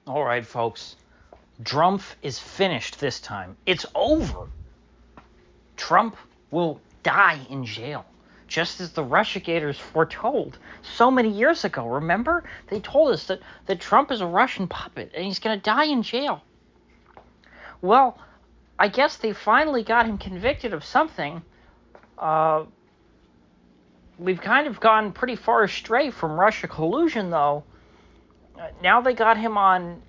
All right, folks. Drumpf is finished this time. It's over. Trump will die in jail, just as the Russiagators foretold so many years ago. Remember? They told us that Trump is a Russian puppet and he's going to die in jail. Well, I guess they finally got him convicted of something. We've kind of gone pretty far astray from Russia collusion, though. Now they got him on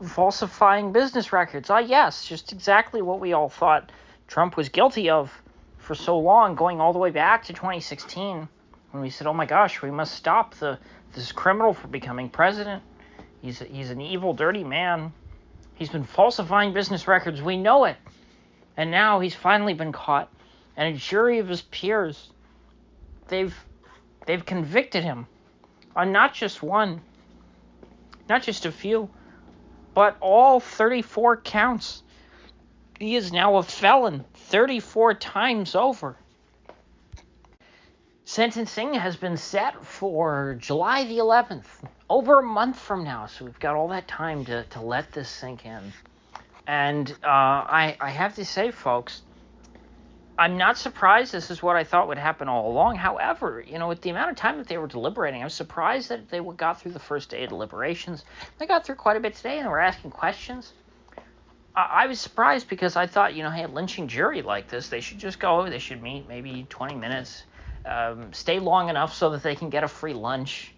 falsifying business records. Yes, just exactly what we all thought Trump was guilty of for so long, going all the way back to 2016, when we said, oh my gosh, we must stop this criminal from becoming president. He's an evil, dirty man. He's been falsifying business records. We know it. And now he's finally been caught. And a jury of his peers, they've convicted him on not just one, not just a few, but all 34 counts. He is now a felon 34 times over. Sentencing has been set for July the 11th, over a month from now, so we've got all that time to let this sink in. And I have to say, folks, I'm not surprised. This is what I thought would happen all along. However, with the amount of time that they were deliberating, I was surprised that they got through the first day of deliberations. They got through quite a bit today, and they were asking questions. I was surprised because I thought, hey, a lynching jury like this, they should just go, they should meet maybe 20 minutes, stay long enough so that they can get a free lunch,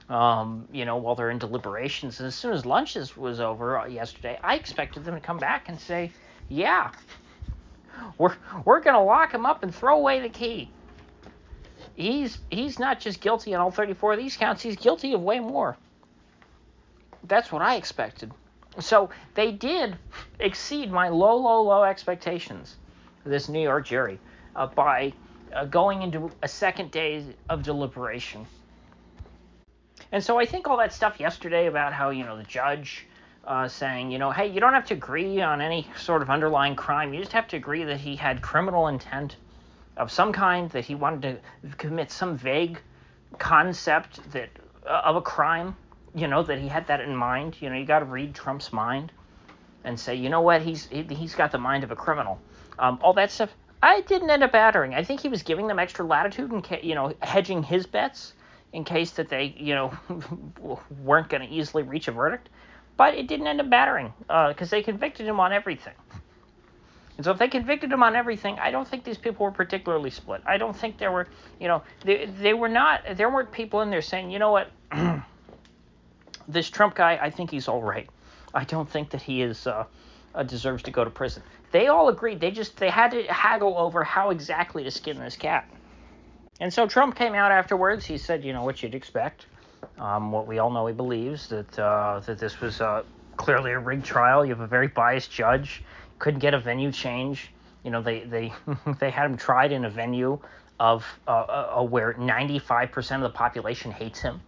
while they're in deliberations. And as soon as lunch was over yesterday, I expected them to come back and say, yeah, we're going to lock him up and throw away the key. He's not just guilty on all 34 of these counts, he's guilty of way more. That's what I expected. So they did exceed my low expectations for this New York jury by going into a second day of deliberation. And so I think all that stuff yesterday about how, the judge saying, hey, you don't have to agree on any sort of underlying crime. You just have to agree that he had criminal intent of some kind, that he wanted to commit some vague concept of a crime. That he had that in mind. You got to read Trump's mind and say, you know what, he's got the mind of a criminal. All that stuff, I didn't end up battering. I think he was giving them extra latitude and, hedging his bets in case that they, weren't going to easily reach a verdict. But it didn't end up battering because they convicted him on everything. And so if they convicted him on everything, I don't think these people were particularly split. I don't think there were, there weren't people in there saying, you know what, this Trump guy, I think he's all right. I don't think that he deserves to go to prison. They all agreed. They had to haggle over how exactly to skin this cat. And so Trump came out afterwards. He said, what you'd expect. What we all know he believes, that this was clearly a rigged trial. You have a very biased judge. Couldn't get a venue change. They they had him tried in a venue of where 95% of the population hates him.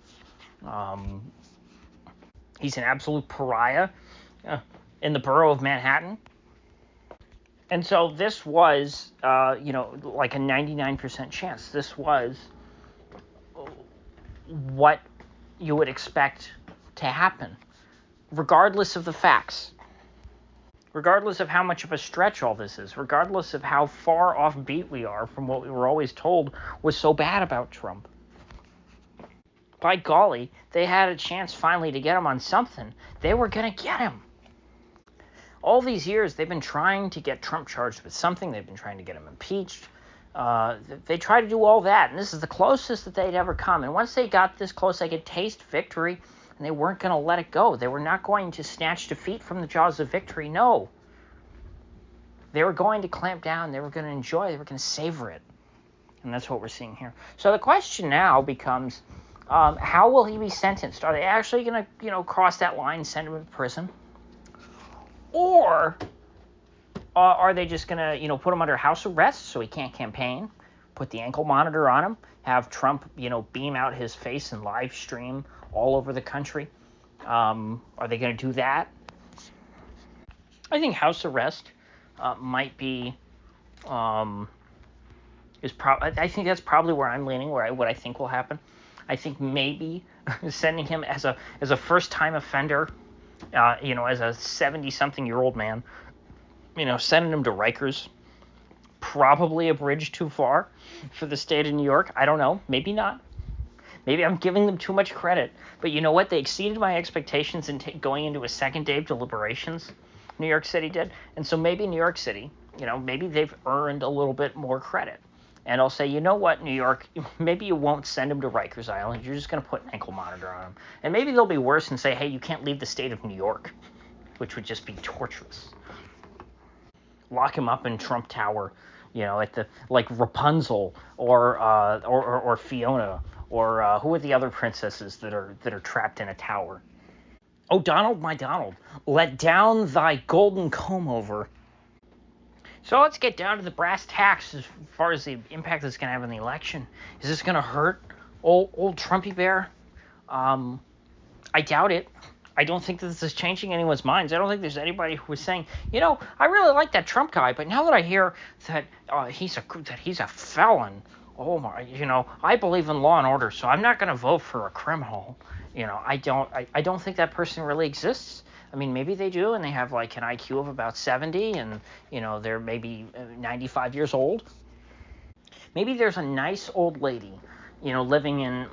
He's an absolute pariah in the borough of Manhattan. And so this was, like a 99% chance. This was what you would expect to happen, regardless of the facts, regardless of how much of a stretch all this is, regardless of how far off beat we are from what we were always told was so bad about Trump. By golly, they had a chance finally to get him on something. They were going to get him. All these years, they've been trying to get Trump charged with something. They've been trying to get him impeached. They tried to do all that, and this is the closest that they'd ever come. And once they got this close, they could taste victory, and they weren't going to let it go. They were not going to snatch defeat from the jaws of victory. No. They were going to clamp down. They were going to enjoy. They were going to savor it. And that's what we're seeing here. So the question now becomes, how will he be sentenced? Are they actually going to, cross that line and send him to prison? Or are they just going to, put him under house arrest so he can't campaign, put the ankle monitor on him, have Trump, beam out his face and live stream all over the country? Are they going to do that? I think house arrest might be, I think that's probably where I'm leaning, what I think will happen. I think maybe sending him as a first-time offender as a 70-something-year-old man, sending him to Rikers, probably a bridge too far for the state of New York. I don't know. Maybe not. Maybe I'm giving them too much credit. But you know what? They exceeded my expectations in going into a second day of deliberations. New York City did. And so maybe New York City, maybe they've earned a little bit more credit. And I'll say, you know what, New York, maybe you won't send him to Rikers Island. You're just going to put an ankle monitor on him. And maybe they'll be worse and say, hey, you can't leave the state of New York, which would just be torturous. Lock him up in Trump Tower, at the like Rapunzel or Fiona or who are the other princesses that are trapped in a tower? Oh, Donald, my Donald, let down thy golden comb over. So let's get down to the brass tacks as far as the impact it's going to have on the election. Is this going to hurt old Trumpy Bear? I doubt it. I don't think that this is changing anyone's minds. I don't think there's anybody who is saying, I really like that Trump guy, but now that I hear that he's a felon, oh my, I believe in law and order, so I'm not going to vote for a criminal. I don't think that person really exists. I mean, maybe they do, and they have like an IQ of about 70, and they're maybe 95 years old. Maybe there's a nice old lady, living in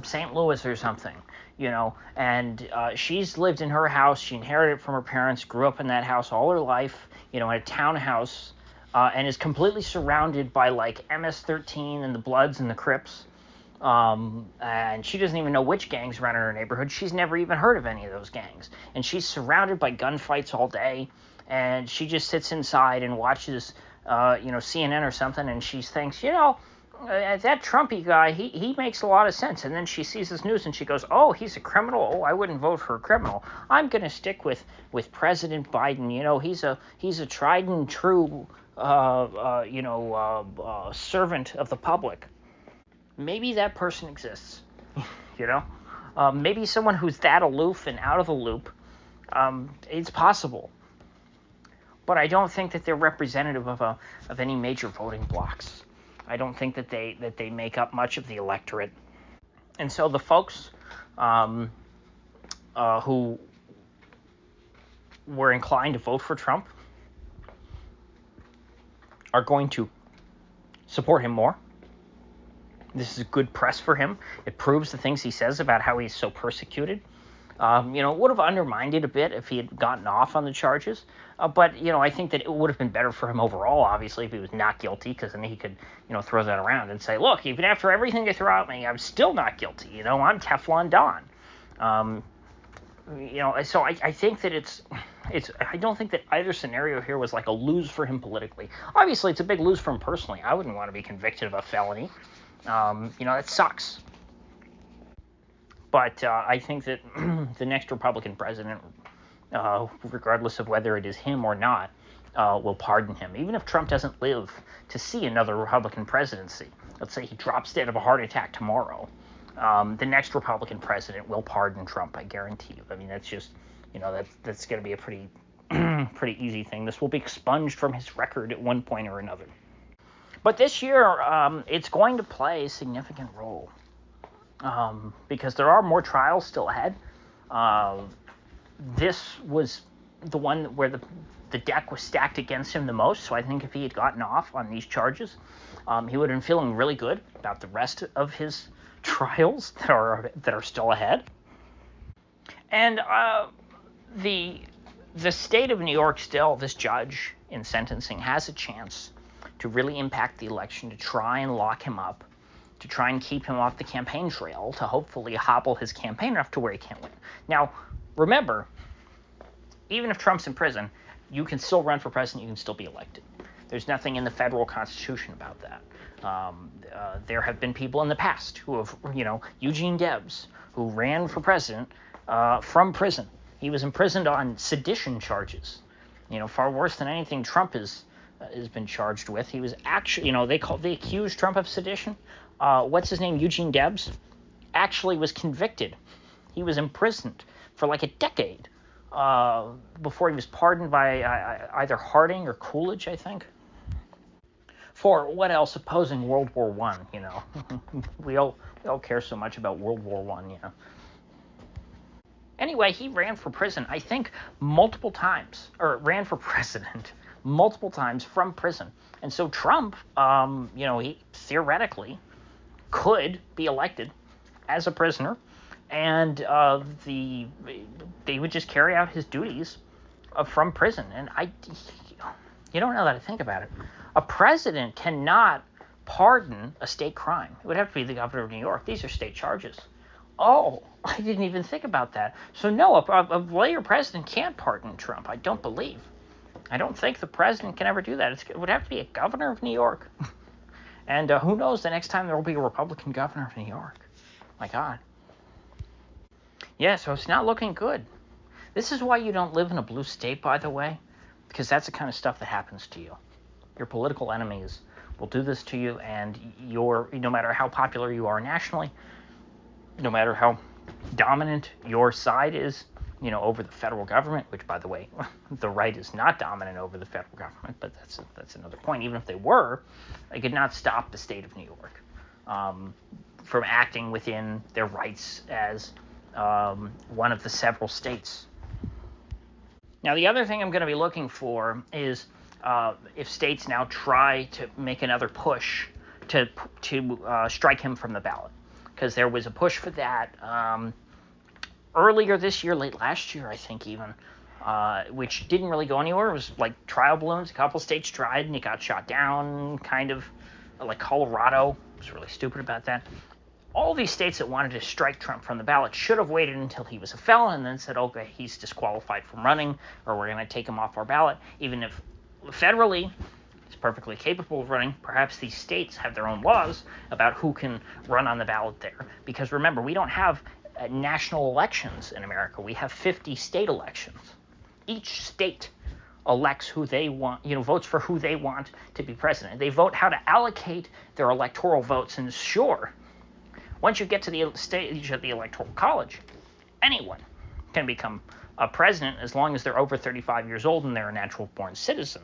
St. Louis or something, and she's lived in her house. She inherited it from her parents, grew up in that house all her life, in a townhouse, and is completely surrounded by like MS-13 and the Bloods and the Crips. And she doesn't even know which gangs run in her neighborhood. She's never even heard of any of those gangs. And she's surrounded by gunfights all day. And she just sits inside and watches, CNN or something. And she thinks, that Trumpy guy, he makes a lot of sense. And then she sees this news and she goes, oh, he's a criminal. Oh, I wouldn't vote for a criminal. I'm going to stick with President Biden. He's a tried and true, servant of the public. Maybe that person exists, maybe someone who's that aloof and out of the loop. It's possible, but I don't think that they're representative of any major voting blocks. I don't think that they make up much of the electorate, and so the folks who were inclined to vote for Trump are going to support him more. This is good press for him. It proves the things he says about how he's so persecuted. It would have undermined it a bit if he had gotten off on the charges. But I think that it would have been better for him overall, obviously, if he was not guilty, because then he could, throw that around and say, look, even after everything you threw at me, I'm still not guilty. I'm Teflon Don. So I think that I don't think that either scenario here was like a lose for him politically. Obviously, it's a big lose for him personally. I wouldn't want to be convicted of a felony. That sucks. But I think that the next Republican president, regardless of whether it is him or not, will pardon him. Even if Trump doesn't live to see another Republican presidency, let's say he drops dead of a heart attack tomorrow, the next Republican president will pardon Trump, I guarantee you. I mean, that's just, that's going to be a pretty easy thing. This will be expunged from his record at one point or another. But this year, it's going to play a significant role because there are more trials still ahead. This was the one where the deck was stacked against him the most, so I think if he had gotten off on these charges, he would have been feeling really good about the rest of his trials that are still ahead. And the state of New York still, this judge in sentencing has a chance to really impact the election, to try and lock him up, to try and keep him off the campaign trail, to hopefully hobble his campaign enough to where he can't win. Now, remember, even if Trump's in prison, you can still run for president, you can still be elected. There's nothing in the federal constitution about that. There have been people in the past who have, Eugene Debs, who ran for president from prison. He was imprisoned on sedition charges, far worse than anything Trump has been charged with. He was actually, they accused Trump of sedition. What's his name? Eugene Debs actually was convicted. He was imprisoned for like a decade before he was pardoned by either Harding or Coolidge, I think. For what else? Opposing World War I. We all care so much about World War I. Anyway, he ran for prison, I think, multiple times, or ran for president multiple times from prison. And so Trump, he theoretically could be elected as a prisoner, and they would just carry out his duties from prison. And you don't know that I think about it. A president cannot pardon a state crime. It would have to be the governor of New York. These are state charges. Oh, I didn't even think about that. So no, a later president can't pardon Trump, I don't believe. I don't think the president can ever do that. It would have to be a governor of New York. And who knows, the next time there will be a Republican governor of New York. My God. Yeah, so it's not looking good. This is why you don't live in a blue state, by the way, because that's the kind of stuff that happens to you. Your political enemies will do this to you, and no matter how popular you are nationally, no matter how dominant your side is, over the federal government, which, by the way, the right is not dominant over the federal government, but that's another point. Even if they were, they could not stop the state of New York from acting within their rights as one of the several states. Now, the other thing I'm going to be looking for is if states now try to make another push to strike him from the ballot. Because there was a push for that earlier this year, late last year, I think even, which didn't really go anywhere. It was like trial balloons. A couple states tried, and it got shot down, kind of like Colorado. I was really stupid about that. All these states that wanted to strike Trump from the ballot should have waited until he was a felon and then said, okay, he's disqualified from running, or we're going to take him off our ballot, even if federally is perfectly capable of running. Perhaps these states have their own laws about who can run on the ballot there. Because remember, we don't have national elections in America. We have 50 state elections. Each state elects who they want, votes for who they want to be president. They vote how to allocate their electoral votes. And sure, once you get to the stage of the Electoral College, anyone can become a president as long as they're over 35 years old and they're a natural-born citizen.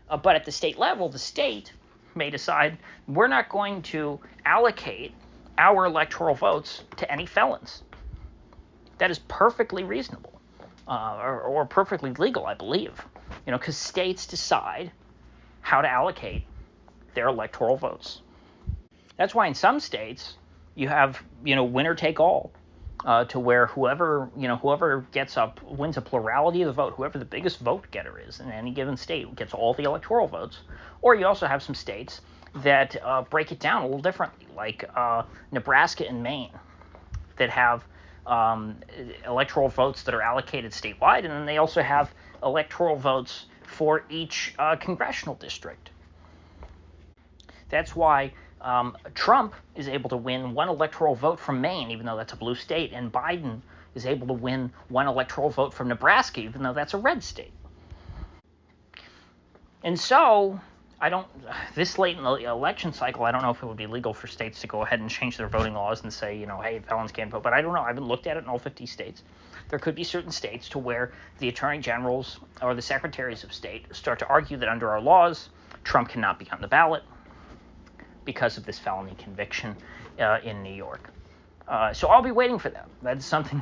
But at the state level, the state may decide we're not going to allocate our electoral votes to any felons. That is perfectly reasonable, or perfectly legal, I believe. Because states decide how to allocate their electoral votes. That's why in some states you have, winner take all, to where whoever wins a plurality of the vote, whoever the biggest vote getter is in any given state gets all the electoral votes. Or you also have some states that break it down a little differently, like Nebraska and Maine, that have electoral votes that are allocated statewide, and then they also have electoral votes for each congressional district. That's why Trump is able to win one electoral vote from Maine, even though that's a blue state, and Biden is able to win one electoral vote from Nebraska, even though that's a red state. And so, this late in the election cycle, I don't know if it would be legal for states to go ahead and change their voting laws and say, hey, felons can't vote, but I don't know. I haven't looked at it in all 50 states. There could be certain states to where the attorney generals or the secretaries of state start to argue that under our laws, Trump cannot be on the ballot because of this felony conviction in New York. So I'll be waiting for them. That's something,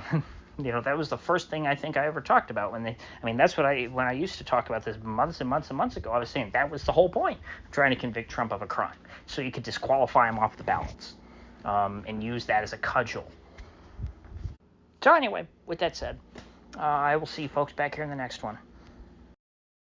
that was the first thing I think I ever talked about when I used to talk about this months and months and months ago. I was saying that was the whole point of trying to convict Trump of a crime, so you could disqualify him off the ballots and use that as a cudgel. So anyway, with that said, I will see you folks back here in the next one.